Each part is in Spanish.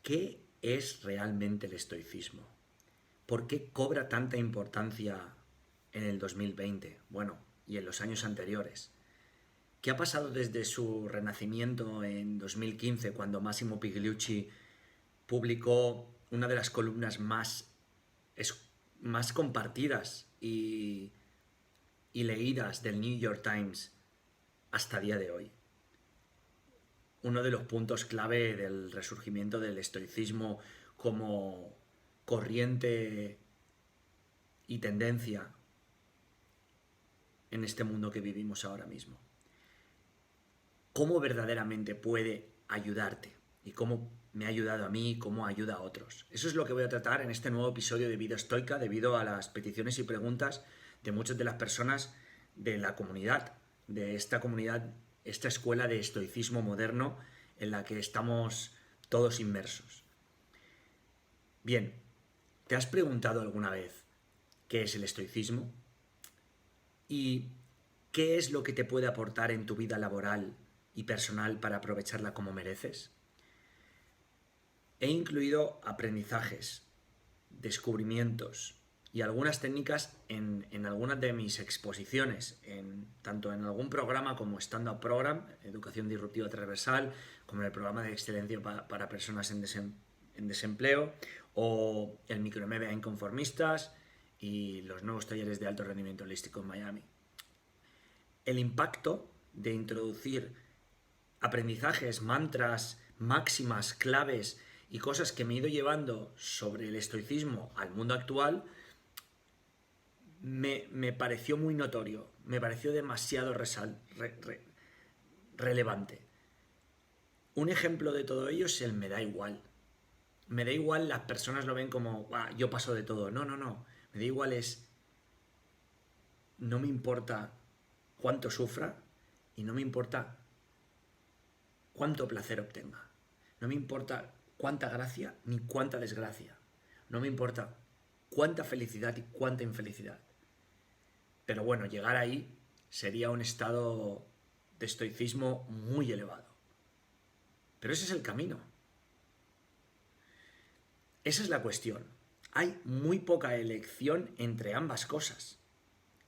¿Qué es realmente el estoicismo? ¿Por qué cobra tanta importancia en el 2020? Bueno, y en los años anteriores. ¿Qué ha pasado desde su renacimiento en 2015, cuando Massimo Pigliucci publicó una de las columnas más compartidas y leídas del New York Times hasta día de hoy? Uno de los puntos clave del resurgimiento del estoicismo como corriente y tendencia en este mundo que vivimos ahora mismo. ¿Cómo verdaderamente puede ayudarte? Y cómo me ha ayudado a mí y cómo ayuda a otros. Eso es lo que voy a tratar en este nuevo episodio de Vida Estoica, debido a las peticiones y preguntas de muchas de las personas de la comunidad, esta escuela de estoicismo moderno en la que estamos todos inmersos. Bien, ¿te has preguntado alguna vez qué es el estoicismo? ¿Y qué es lo que te puede aportar en tu vida laboral y personal para aprovecharla como mereces? He incluido aprendizajes, descubrimientos y algunas técnicas en algunas de mis exposiciones, tanto en algún programa como Stand Up Program, Educación Disruptiva Transversal, como en el programa de excelencia para personas en desempleo, o el micro MBA Inconformistas y los nuevos talleres de alto rendimiento holístico en Miami. El impacto de introducir aprendizajes, mantras, máximas, claves y cosas que me he ido llevando sobre el estoicismo al mundo actual me pareció muy notorio, me pareció demasiado relevante. Un ejemplo de todo ello es el me da igual. Me da igual, las personas lo ven como, yo paso de todo. No, no, no. Me da igual no me importa cuánto sufra y no me importa cuánto placer obtenga. No me importa cuánta gracia ni cuánta desgracia. No me importa cuánta felicidad y cuánta infelicidad. Pero bueno, llegar ahí sería un estado de estoicismo muy elevado. Pero ese es el camino. Esa es la cuestión. Hay muy poca elección entre ambas cosas.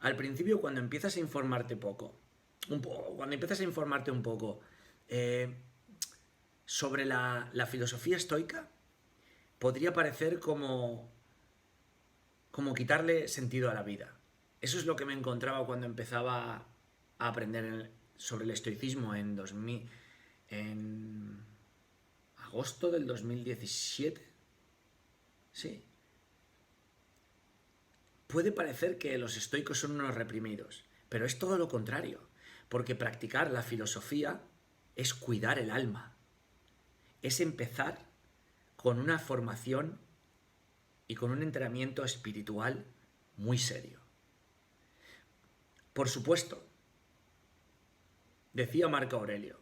Al principio, cuando empiezas a informarte cuando empiezas a informarte un poco eh, sobre la filosofía estoica, podría parecer como quitarle sentido a la vida. Eso es lo que me encontraba cuando empezaba a aprender sobre el estoicismo en agosto del 2017. Sí. Puede parecer que los estoicos son unos reprimidos, pero es todo lo contrario, porque practicar la filosofía es cuidar el alma, es empezar con una formación y con un entrenamiento espiritual muy serio. Por supuesto, decía Marco Aurelio,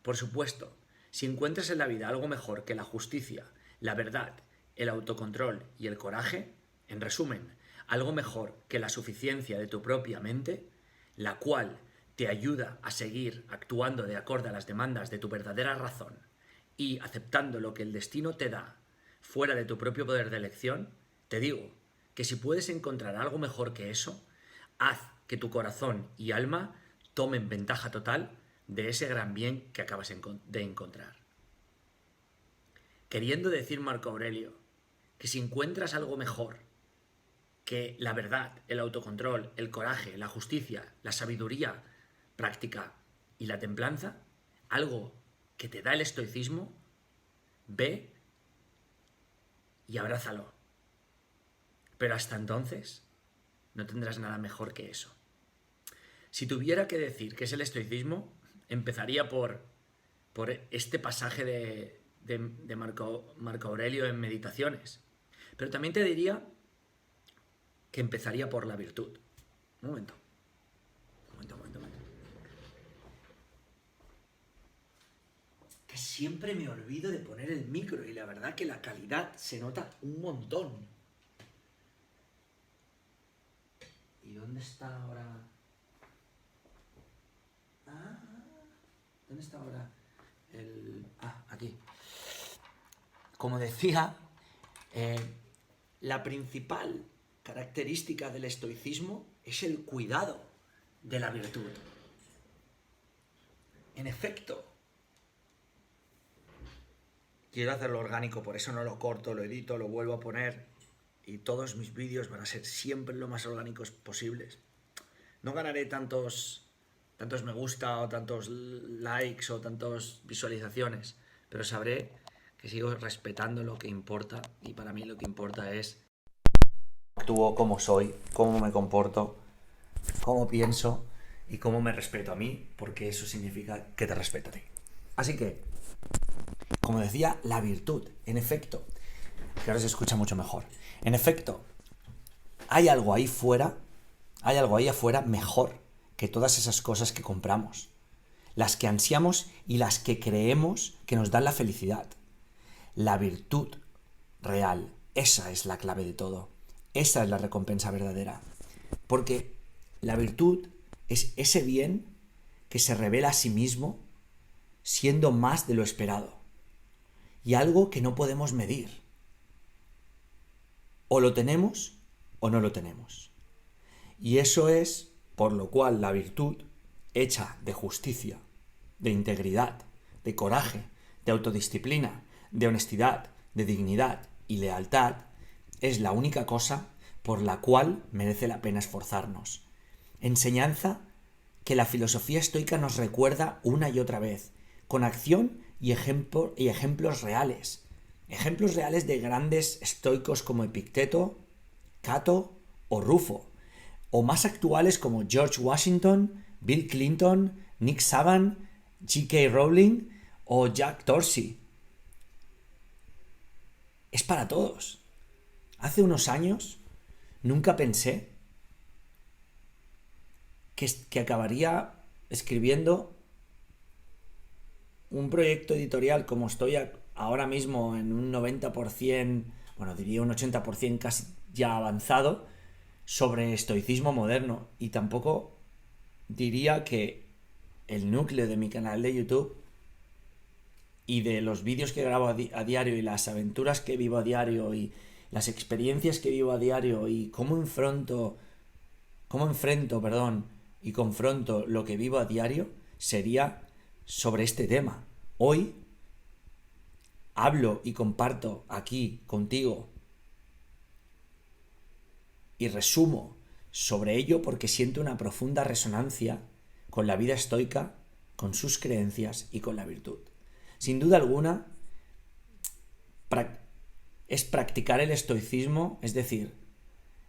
por supuesto, si encuentras en la vida algo mejor que la justicia, la verdad, el autocontrol y el coraje, en resumen, algo mejor que la suficiencia de tu propia mente, la cual te ayuda a seguir actuando de acuerdo a las demandas de tu verdadera razón y aceptando lo que el destino te da fuera de tu propio poder de elección, te digo que si puedes encontrar algo mejor que eso, haz que tu corazón y alma tomen ventaja total de ese gran bien que acabas de encontrar. Queriendo decir Marco Aurelio que si encuentras algo mejor que la verdad, el autocontrol, el coraje, la justicia, la sabiduría práctica y la templanza, algo que te da el estoicismo, ve y abrázalo. Pero hasta entonces no tendrás nada mejor que eso. Si tuviera que decir qué es el estoicismo, empezaría por este pasaje de Marco Aurelio en Meditaciones. Pero también te diría que empezaría por la virtud. Un momento. Que siempre me olvido de poner el micro y la verdad que la calidad se nota un montón. ¿Y dónde está ahora? ¿Dónde está ahora aquí? como decía, la principal característica del estoicismo es el cuidado de la virtud. En efecto, quiero hacerlo orgánico, por eso no lo corto, lo edito, lo vuelvo a poner y todos mis vídeos van a ser siempre lo más orgánicos posibles. No ganaré tantos me gusta o tantos likes o tantas visualizaciones, pero sabré que sigo respetando lo que importa y para mí lo que importa es actúo, cómo soy, cómo me comporto, cómo pienso y cómo me respeto a mí, porque eso significa que te respeto a ti. Así que, como decía, la virtud, en efecto, que ahora se escucha mucho mejor, en efecto, hay algo ahí afuera mejor que todas esas cosas que compramos, las que ansiamos y las que creemos que nos dan la felicidad. La virtud real, esa es la clave de todo, esa es la recompensa verdadera, porque la virtud es ese bien que se revela a sí mismo siendo más de lo esperado y algo que no podemos medir. O lo tenemos o no lo tenemos. Y eso es por lo cual la virtud, hecha de justicia, de integridad, de coraje, de autodisciplina, de honestidad, de dignidad y lealtad, es la única cosa por la cual merece la pena esforzarnos. Enseñanza que la filosofía estoica nos recuerda una y otra vez, con acción y ejemplos reales. Ejemplos reales de grandes estoicos como Epicteto, Cato o Rufo, o más actuales como George Washington, Bill Clinton, Nick Saban, J.K. Rowling o Jack Dorsey. Es para todos. Hace unos años nunca pensé que acabaría escribiendo un proyecto editorial como estoy ahora mismo en un 90%, bueno, diría un 80% casi ya avanzado, sobre estoicismo moderno, y tampoco diría que el núcleo de mi canal de YouTube y de los vídeos que grabo a diario y las aventuras que vivo a diario y las experiencias que vivo a diario y cómo enfrento y confronto lo que vivo a diario sería sobre este tema. Hoy hablo y comparto aquí contigo y resumo sobre ello porque siento una profunda resonancia con la vida estoica, con sus creencias y con la virtud. Sin duda alguna, es practicar el estoicismo, es decir,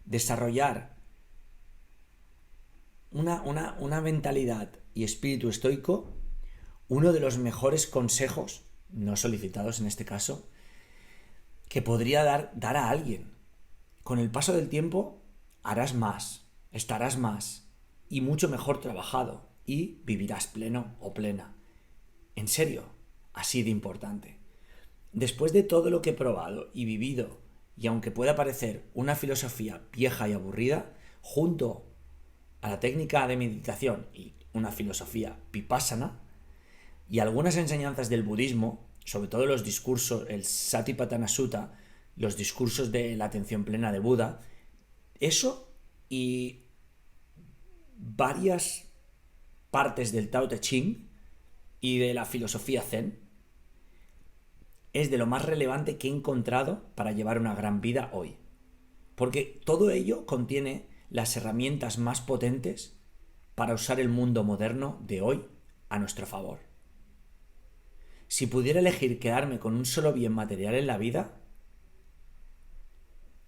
desarrollar una mentalidad y espíritu estoico, uno de los mejores consejos, no solicitados en este caso, que podría dar a alguien. Con el paso del tiempo harás más, estarás más y mucho mejor trabajado y vivirás pleno o plena. En serio, así de importante. Después de todo lo que he probado y vivido, y aunque pueda parecer una filosofía vieja y aburrida, junto a la técnica de meditación y una filosofía vipassana y algunas enseñanzas del budismo, sobre todo los discursos, el Satipatthana Sutta, los discursos de la atención plena de Buda, eso y varias partes del Tao Te Ching y de la filosofía Zen es de lo más relevante que he encontrado para llevar una gran vida hoy. Porque todo ello contiene las herramientas más potentes para usar el mundo moderno de hoy a nuestro favor. Si pudiera elegir quedarme con un solo bien material en la vida,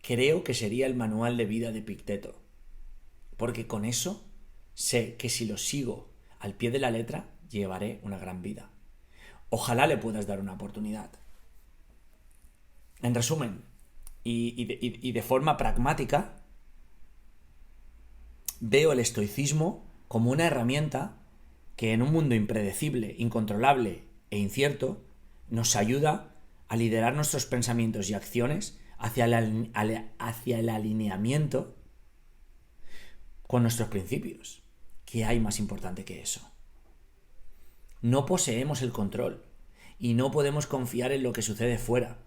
creo que sería el manual de vida de Epicteto, porque con eso sé que si lo sigo al pie de la letra, llevaré una gran vida. Ojalá le puedas dar una oportunidad. En resumen, y de forma pragmática, veo el estoicismo como una herramienta que en un mundo impredecible, incontrolable e incierto, nos ayuda a liderar nuestros pensamientos y acciones hacia el alineamiento con nuestros principios. ¿Qué hay más importante que eso? No poseemos el control y no podemos confiar en lo que sucede fuera.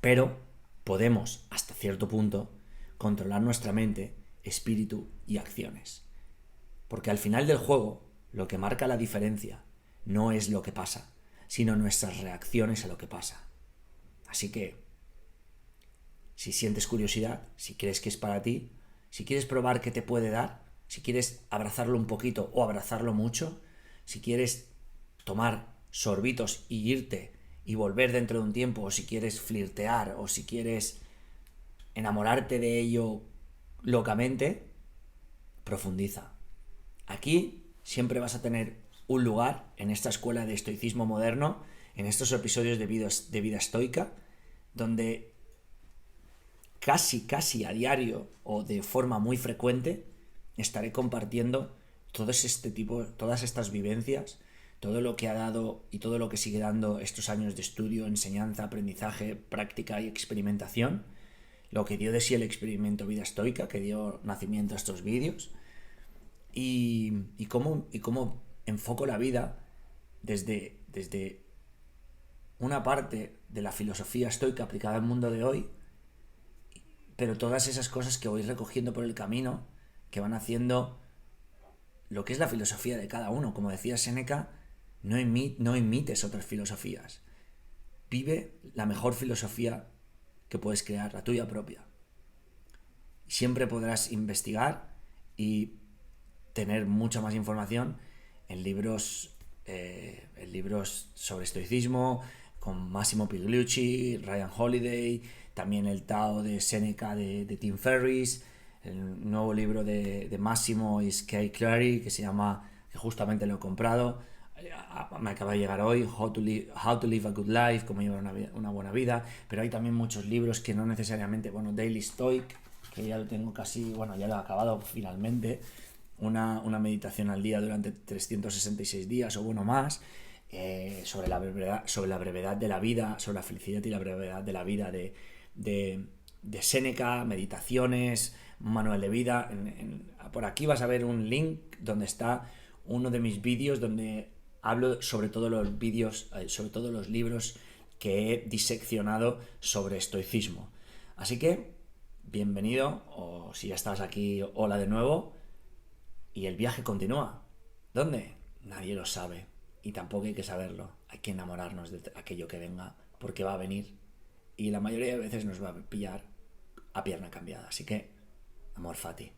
Pero podemos, hasta cierto punto, controlar nuestra mente, espíritu y acciones. Porque al final del juego, lo que marca la diferencia no es lo que pasa, sino nuestras reacciones a lo que pasa. Así que, si sientes curiosidad, si crees que es para ti, si quieres probar qué te puede dar, si quieres abrazarlo un poquito o abrazarlo mucho, si quieres tomar sorbitos y irte y volver dentro de un tiempo, o si quieres flirtear, o si quieres enamorarte de ello locamente, profundiza. Aquí siempre vas a tener un lugar en esta escuela de estoicismo moderno, en estos episodios de vida estoica, donde casi a diario o de forma muy frecuente estaré compartiendo todas estas vivencias, todo lo que ha dado y todo lo que sigue dando estos años de estudio, enseñanza, aprendizaje, práctica y experimentación, lo que dio de sí el experimento Vida Estoica, que dio nacimiento a estos vídeos, y cómo enfoco la vida desde una parte de la filosofía estoica aplicada al mundo de hoy, pero todas esas cosas que voy recogiendo por el camino, que van haciendo lo que es la filosofía de cada uno. Como decía Séneca, no imites otras filosofías. Vive la mejor filosofía que puedes crear, la tuya propia. Siempre podrás investigar y tener mucha más información en libros sobre estoicismo, con Massimo Pigliucci, Ryan Holiday, también el Tao de Séneca de Tim Ferriss, el nuevo libro de Massimo y Kay Clary, que se llama, que justamente lo he comprado, me acaba de llegar hoy, How to Live a Good Life, cómo llevar una buena vida, pero hay también muchos libros que no necesariamente, Daily Stoic, que ya lo tengo casi, ya lo he acabado finalmente, una meditación al día durante 366 días o más, sobre la brevedad de la vida, sobre la felicidad y la brevedad de la vida de Séneca, meditaciones, un manual de vida. Por aquí vas a ver un link donde está uno de mis vídeos donde hablo sobre todos los libros que he diseccionado sobre estoicismo. Así que, bienvenido, o si ya estás aquí, hola de nuevo, y el viaje continúa. ¿Dónde? Nadie lo sabe, y tampoco hay que saberlo. Hay que enamorarnos de aquello que venga, porque va a venir, y la mayoría de veces nos va a pillar a pierna cambiada. Así que, amor fati.